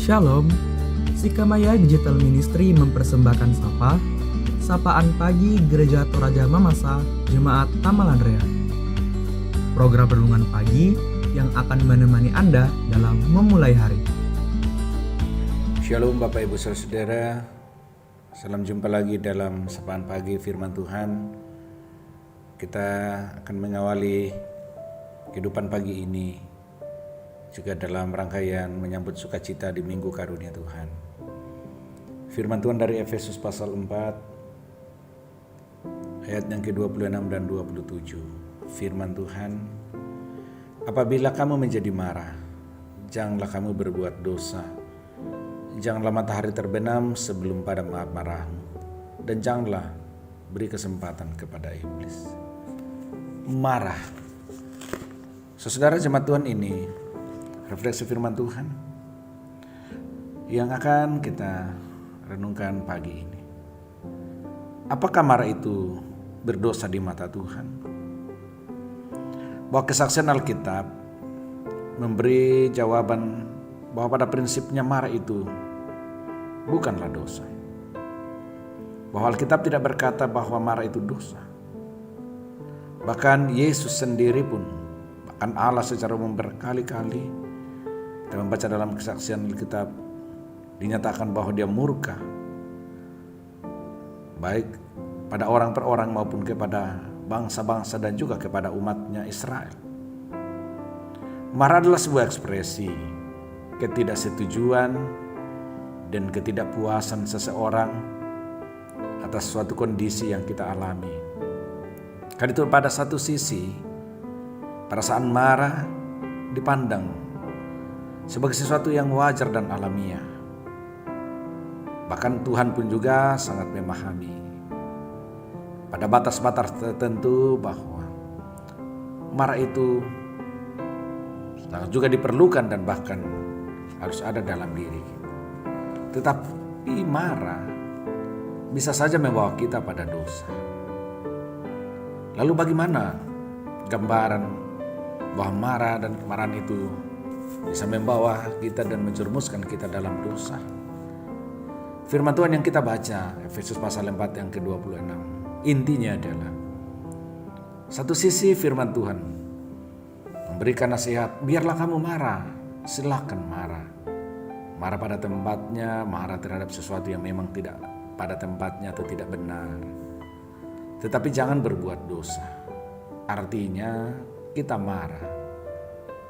Shalom, Sikamaya Digital Ministry mempersembahkan Sapaan Pagi Gereja Toraja Mamasa Jemaat Tamalan Rea. Program renungan pagi yang akan menemani Anda dalam memulai hari. Shalom Bapak Ibu Saudara, salam jumpa lagi dalam Sapaan Pagi Firman Tuhan. Kita akan mengawali kehidupan pagi ini juga dalam rangkaian menyambut sukacita di Minggu Karunia Tuhan. Firman Tuhan dari Efesus pasal 4 ayat yang ke-26 dan 27. Firman Tuhan, apabila kamu menjadi marah, janganlah kamu berbuat dosa. Janganlah matahari terbenam sebelum padam amarahmu, dan janganlah beri kesempatan kepada iblis. Marah. Saudara jemaat Tuhan, ini refleksi firman Tuhan yang akan kita renungkan pagi ini. Apakah marah itu berdosa di mata Tuhan? Bahwa kesaksian Alkitab memberi jawaban bahwa pada prinsipnya marah itu bukanlah dosa. Bahwa Alkitab tidak berkata bahwa marah itu dosa. Bahkan Yesus sendiri pun, bahkan Allah secara umum berkali-kali kita membaca dalam kesaksian Alkitab dinyatakan bahwa dia murka baik pada orang per orang maupun kepada bangsa-bangsa dan juga kepada umatnya Israel. Marah adalah sebuah ekspresi ketidaksetujuan dan ketidakpuasan seseorang atas suatu kondisi yang kita alami. Karena itu pada satu sisi perasaan marah dipandang sebagai sesuatu yang wajar dan alamiah. Bahkan Tuhan pun juga sangat memahami pada batas-batas tertentu bahwa marah itu sangat juga diperlukan dan bahkan harus ada dalam diri. Tetapi marah bisa saja membawa kita pada dosa. Lalu bagaimana gambaran bahwa marah dan kemarahan itu bisa membawa kita dan menjerumuskan kita dalam dosa? Firman Tuhan yang kita baca, Efesus pasal 4 yang ke-26, intinya adalah satu sisi firman Tuhan memberikan nasihat, biarlah kamu marah, silakan marah. Marah pada tempatnya, marah terhadap sesuatu yang memang tidak pada tempatnya atau tidak benar. Tetapi jangan berbuat dosa. Artinya kita marah,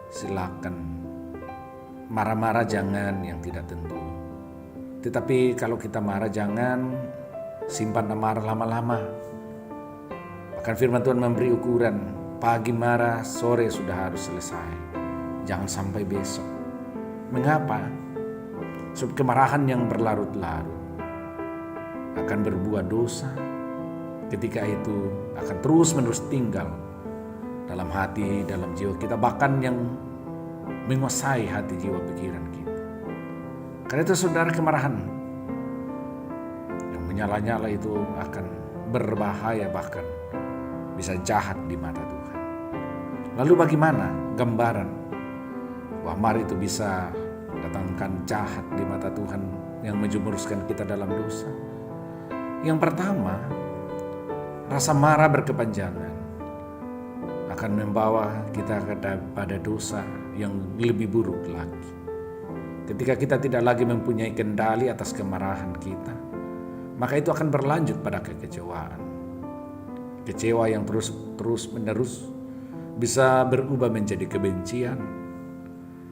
silakan. Marah-marah jangan yang tidak tentu. Tetapi kalau kita marah jangan simpan amarah lama-lama. Bahkan firman Tuhan memberi ukuran, pagi marah, sore sudah harus selesai. Jangan sampai besok. Mengapa? Sebab kemarahan yang berlarut-larut akan berbuat dosa. Ketika itu akan terus-menerus tinggal dalam hati, dalam jiwa kita, bahkan yang menguasai hati jiwa pikiran kita. Karena itu saudara, kemarahan yang menyala-nyala itu akan berbahaya, bahkan bisa jahat di mata Tuhan. Lalu bagaimana gambaran bahwa marah itu bisa datangkan jahat di mata Tuhan yang menjerumuskan kita dalam dosa? Yang pertama, rasa marah berkepanjangan akan membawa kita pada dosa yang lebih buruk lagi. Ketika kita tidak lagi mempunyai kendali atas kemarahan kita, maka itu akan berlanjut pada kekecewaan. Kecewa yang terus menerus bisa berubah menjadi kebencian.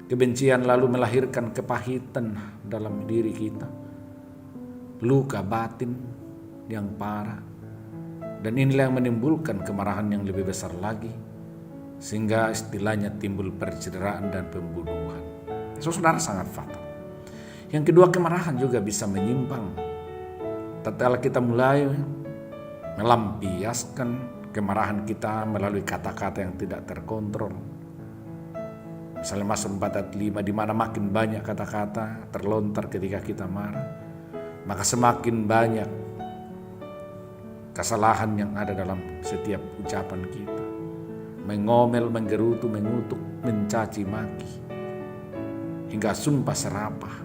Kebencian lalu melahirkan kepahitan dalam diri kita, luka batin yang parah, dan inilah yang menimbulkan kemarahan yang lebih besar lagi, sehingga istilahnya timbul percederaan dan pembunuhan. Saudara, sangat fatal. Yang kedua, kemarahan juga bisa menyimpang. Tatkala kita mulai melampiaskan kemarahan kita melalui kata-kata yang tidak terkontrol. Misalnya Mazmur 4 ayat 5, di mana makin banyak kata-kata terlontar ketika kita marah, maka semakin banyak kesalahan yang ada dalam setiap ucapan kita. Mengomel, menggerutu, mengutuk, mencaci maki, hingga sumpah serapah.